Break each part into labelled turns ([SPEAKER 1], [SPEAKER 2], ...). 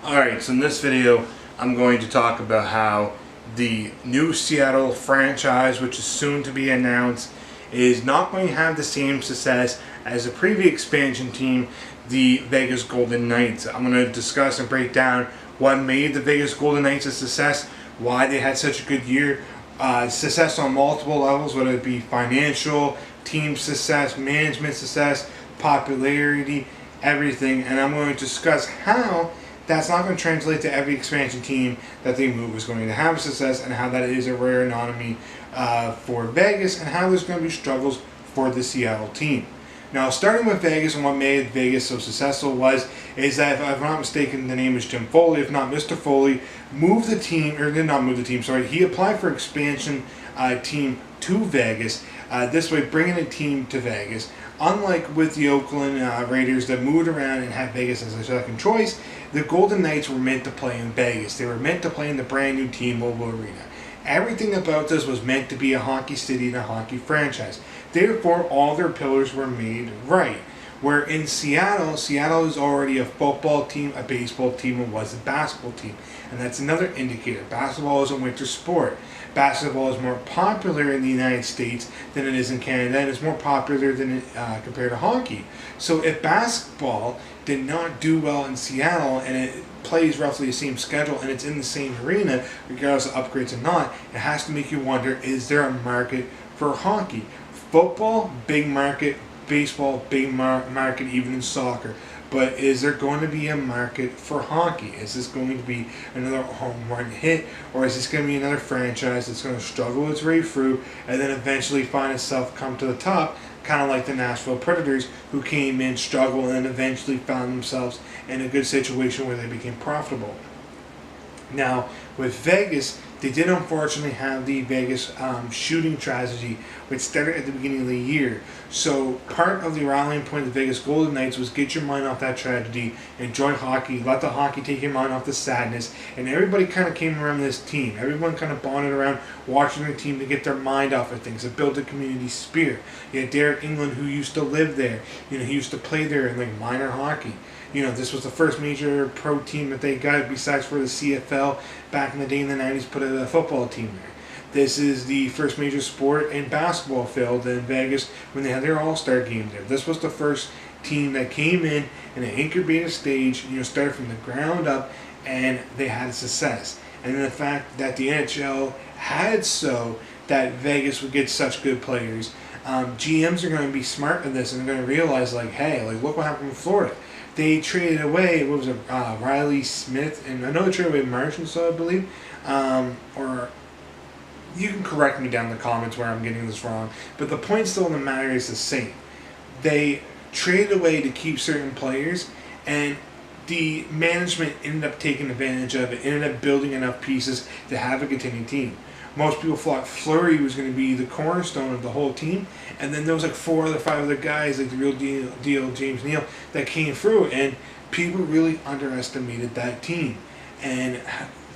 [SPEAKER 1] Alright, so in this video I'm going to talk about how the new Seattle franchise, which is soon to be announced, is not going to have the same success as the previous expansion team, the Vegas Golden Knights. I'm going to discuss and break down what made the Vegas Golden Knights a success, why they had such a good year, success on multiple levels, whether it be financial, team success, management success, popularity, everything, and I'm going to discuss how that's not going to translate to every expansion team that they move is going to have a success, and how that is a rare anomaly for Vegas, and how there's going to be struggles for the Seattle team. Now, starting with Vegas, and what made Vegas so successful is that, if I'm not mistaken, the name is Tim Foley, if not Mr. Foley, moved the team, or did not move the team, sorry, he applied for expansion team to Vegas, this way bringing a team to Vegas. Unlike with the Oakland Raiders that moved around and had Vegas as their second choice, the Golden Knights were meant to play in Vegas. They were meant to play in the brand new T-Mobile Arena. Everything about this was meant to be a hockey city and a hockey franchise. Therefore, all their pillars were made right. Where in Seattle is already a football team, a baseball team, and was a basketball team. And that's another indicator. Basketball is a winter sport. Basketball is more popular in the United States than it is in Canada, and it's more popular than compared to hockey. So if basketball did not do well in Seattle, and it plays roughly the same schedule, and it's in the same arena, regardless of upgrades or not, it has to make you wonder, is there a market for hockey? Football, big market. Baseball, big market, even in soccer. But is there going to be a market for hockey? Is this going to be another home run hit, or is this going to be another franchise that's going to struggle its way through and then eventually find itself come to the top, kind of like the Nashville Predators, who came in, struggled, and then eventually found themselves in a good situation where they became profitable? Now, with Vegas, they did unfortunately have the Vegas shooting tragedy, which started at the beginning of the year. So part of the rallying point of the Vegas Golden Knights was get your mind off that tragedy, enjoy hockey, let the hockey take your mind off the sadness, and everybody kind of came around this team. Everyone kind of bonded around watching their team to get their mind off of things, to build a community spirit. You had Derek England, who used to live there. He used to play there in like minor hockey. This was the first major pro team that they got, besides for the CFL back in the day in the 90s, put a football team there. This is the first major sport in basketball field in Vegas when they had their All-Star game there. This was the first team that came in an incubator stage, started from the ground up, and they had success. And then the fact that the NHL had so that Vegas would get such good players, GMs are going to be smart in this, and they're going to realize, hey, look what happened with Florida. They traded away, Riley Smith, and I know they traded away Martian, so I believe, or you can correct me down in the comments where I'm getting this wrong, but the point still in the matter is the same. They traded away to keep certain players, and the management ended up taking advantage of it, ended up building enough pieces to have a contending team. Most people thought Fleury was going to be the cornerstone of the whole team, and then there was 5 other guys, like the real deal James Neal, that came through, and people really underestimated that team. And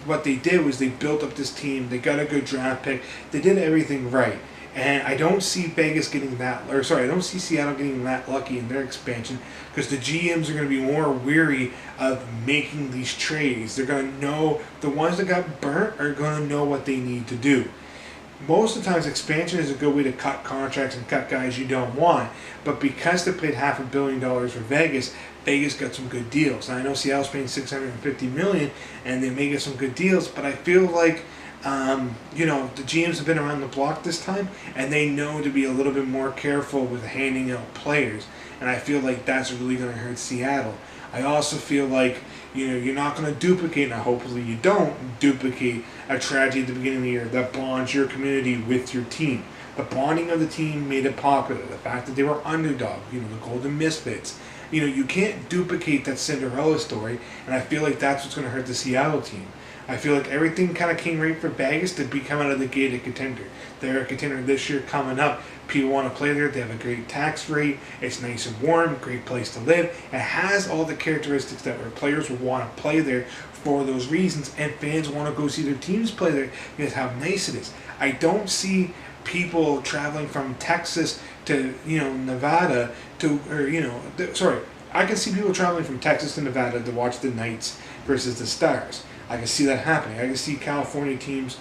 [SPEAKER 1] what they did was they built up this team, they got a good draft pick, they did everything right. And I don't see Vegas getting that, I don't see Seattle getting that lucky in their expansion, because the GMs are going to be more weary of making these trades. They're going to know, the ones that got burnt are going to know what they need to do. Most of the times, expansion is a good way to cut contracts and cut guys you don't want. But because they paid $500 million for Vegas, Vegas got some good deals. And I know Seattle's paying $650 million, and they may get some good deals. But I feel like the GMs have been around the block this time, and they know to be a little bit more careful with handing out players. And I feel like that's really going to hurt Seattle. I also feel like, you're not going to duplicate, and hopefully you don't duplicate a tragedy at the beginning of the year that bonds your community with your team. The bonding of the team made it popular. The fact that they were underdog, the Golden Misfits. You can't duplicate that Cinderella story, and I feel like that's what's going to hurt the Seattle team. I feel like everything kind of came right for Vegas to become out of the gate a contender. They're a contender this year coming up. People want to play there. They have a great tax rate. It's nice and warm, great place to live. It has all the characteristics that where players will want to play there for those reasons, and fans want to go see their teams play there because how nice it is. I don't see people traveling from Texas to Nevada to, I can see people traveling from Texas to Nevada to watch the Knights versus the Stars. I can see that happening. I can see California teams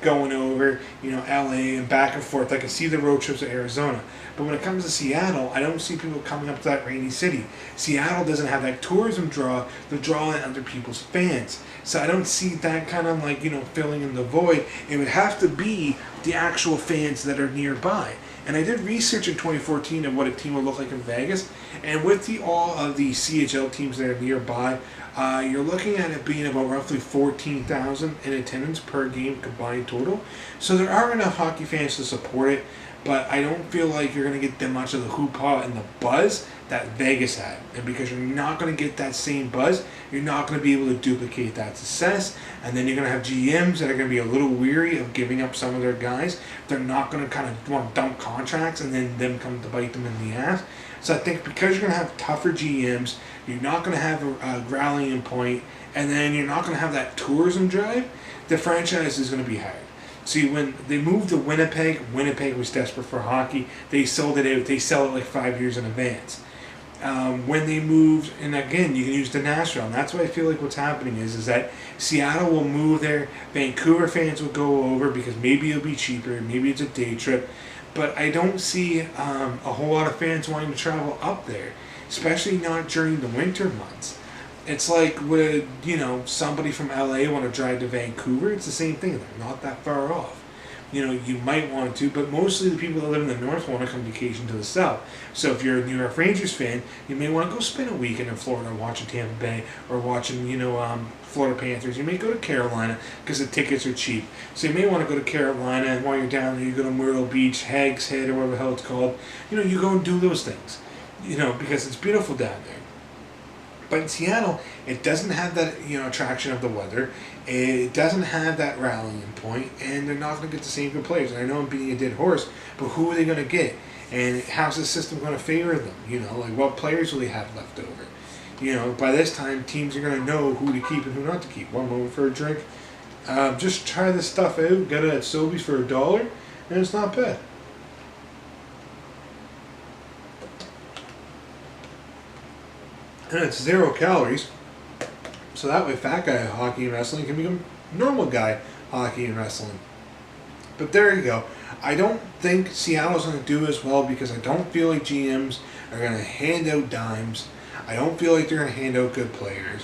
[SPEAKER 1] going over, LA and back and forth. I can see the road trips to Arizona. But when it comes to Seattle, I don't see people coming up to that rainy city. Seattle doesn't have that tourism draw to draw in other people's fans. So I don't see that kind of filling in the void. It would have to be the actual fans that are nearby. And I did research in 2014 of what a team would look like in Vegas. And with all of the CHL teams that are nearby, you're looking at it being about roughly 14,000 in attendance per game combined total. So there are enough hockey fans to support it, but I don't feel like you're going to get that much of the hoopla and the buzz that Vegas had. And because you're not going to get that same buzz, you're not going to be able to duplicate that success. And then you're going to have GMs that are going to be a little weary of giving up some of their guys. They're not going to kind of want to dump contracts and then them come to bite them in the ass. So I think because you're going to have tougher GMs, you're not going to have a rallying point, and then you're not going to have that tourism drive, the franchise is going to be hard. See, when they moved to Winnipeg, Winnipeg was desperate for hockey. They sold it out. They sell it like 5 years in advance. When they moved, and again, you can use the Nashville, and that's what I feel like what's happening is that Seattle will move there, Vancouver fans will go over because maybe it'll be cheaper, maybe it's a day trip, but I don't see a whole lot of fans wanting to travel up there, especially not during the winter months. It's like would somebody from LA want to drive to Vancouver? It's the same thing. They're not that far off. You might want to, but mostly the people that live in the north want to come vacation to the south. So if you're a New York Rangers fan, you may want to go spend a weekend in Florida watching Tampa Bay or watching, Florida Panthers. You may go to Carolina because the tickets are cheap. So you may want to go to Carolina, and while you're down there, you go to Myrtle Beach, Hags Head, or whatever the hell it's called. You go and do those things, because it's beautiful down there. But in Seattle, it doesn't have that attraction of the weather. It doesn't have that rallying point, and they're not going to get the same good players. And I know I'm beating a dead horse, but who are they going to get? And how's the system going to favor them? What players will they have left over? By this time, teams are going to know who to keep and who not to keep. One moment for a drink. Just try this stuff out. Get it at Sobeys for $1, and it's not bad. And it's 0 calories. So that way fat guy hockey and wrestling can become normal guy hockey and wrestling. But there you go. I don't think Seattle's going to do as well because I don't feel like GMs are going to hand out dimes. I don't feel like they're going to hand out good players.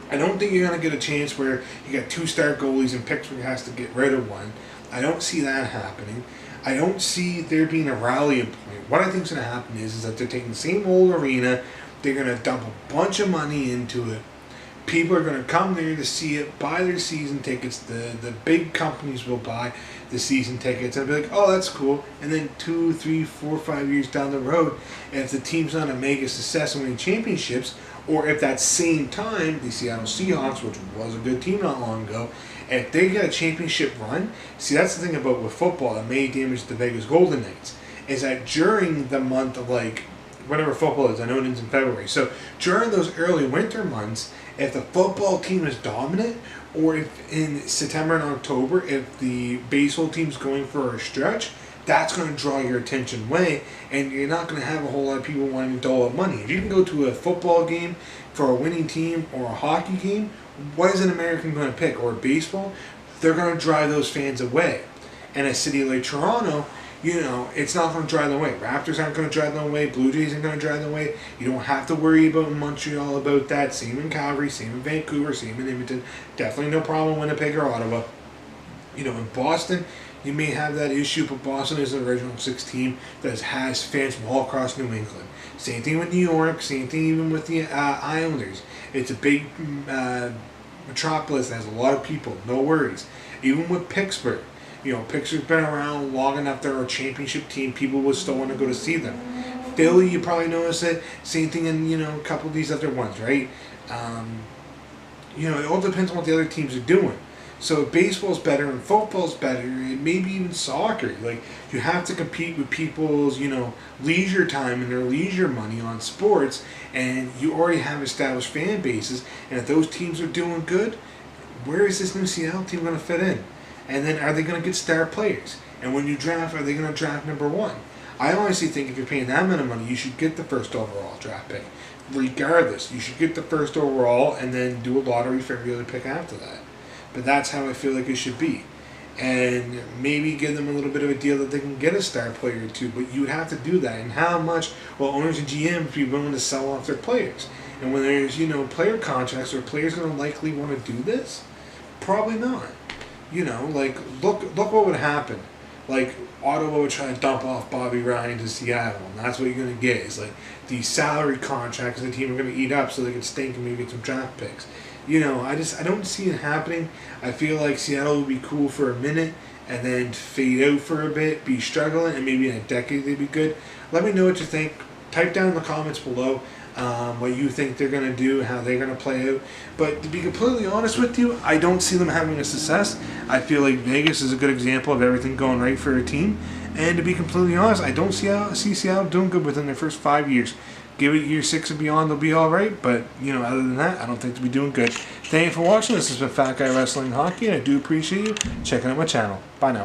[SPEAKER 1] I don't think you're going to get a chance where you got 2-star goalies and Pittsburgh has to get rid of one. I don't see that happening. I don't see there being a rallying point. What I think is going to happen is that they're taking the same old arena. They're going to dump a bunch of money into it. People are going to come there to see it, buy their season tickets. The big companies will buy the season tickets and be like, oh, that's cool. And then 2, 3, 4, 5 years down the road, if the team's not a mega success and winning championships, or if that same time, the Seattle Seahawks, which was a good team not long ago, if they get a championship run, see, that's the thing about with football that may damage the Vegas Golden Knights, is that during the month of whatever football is, I know it ends in February. So during those early winter months, if the football team is dominant, or if in September and October, if the baseball team's going for a stretch, that's going to draw your attention away, and you're not going to have a whole lot of people wanting to dole out money. If you can go to a football game for a winning team or a hockey game, what is an American going to pick? Or baseball? They're going to drive those fans away. And a city like Toronto, it's not going to drive them away. Raptors aren't going to drive them away. Blue Jays aren't going to drive them away. You don't have to worry about Montreal about that. Same in Calgary, same in Vancouver, same in Edmonton. Definitely no problem in Winnipeg or Ottawa. In Boston, you may have that issue, but Boston is an original 6 team that has fans from all across New England. Same thing with New York, same thing even with the Islanders. It's a big metropolis that has a lot of people, no worries. Even with Pittsburgh. Pittsburgh's been around long enough. They're a championship team. People will still want to go to see them. Philly, you probably noticed it. Same thing in, a couple of these other ones, right? It all depends on what the other teams are doing. So if baseball's better and football's better, and maybe even soccer. You have to compete with people's, leisure time and their leisure money on sports, and you already have established fan bases. And if those teams are doing good, where is this new Seattle team going to fit in? And then are they going to get star players? And when you draft, are they going to draft number 1? I honestly think if you're paying that amount of money, you should get the first overall draft pick. Regardless, you should get the first overall and then do a lottery for every other pick after that. But that's how I feel like it should be. And maybe give them a little bit of a deal that they can get a star player or two, but you have to do that. And how much will owners and GMs be willing to sell off their players? And when there's, player contracts, are players going to likely want to do this? Probably not. Look what would happen. Like, Ottawa would try to dump off Bobby Ryan to Seattle, and that's what you're going to get. Is like these salary contracts the team are going to eat up so they can stink and maybe get some draft picks. I don't see it happening. I feel like Seattle would be cool for a minute and then fade out for a bit, be struggling, and maybe in a decade they'd be good. Let me know what you think. Type down in the comments below what you think they're going to do, how they're going to play out. But to be completely honest with you, I don't see them having a success. I feel like Vegas is a good example of everything going right for a team. And to be completely honest, I don't see Seattle doing good within their first 5 years. Give it year 6 and beyond, they'll be all right. But, other than that, I don't think they'll be doing good. Thank you for watching. This has been Fat Guy Wrestling Hockey, and I do appreciate you checking out my channel. Bye now.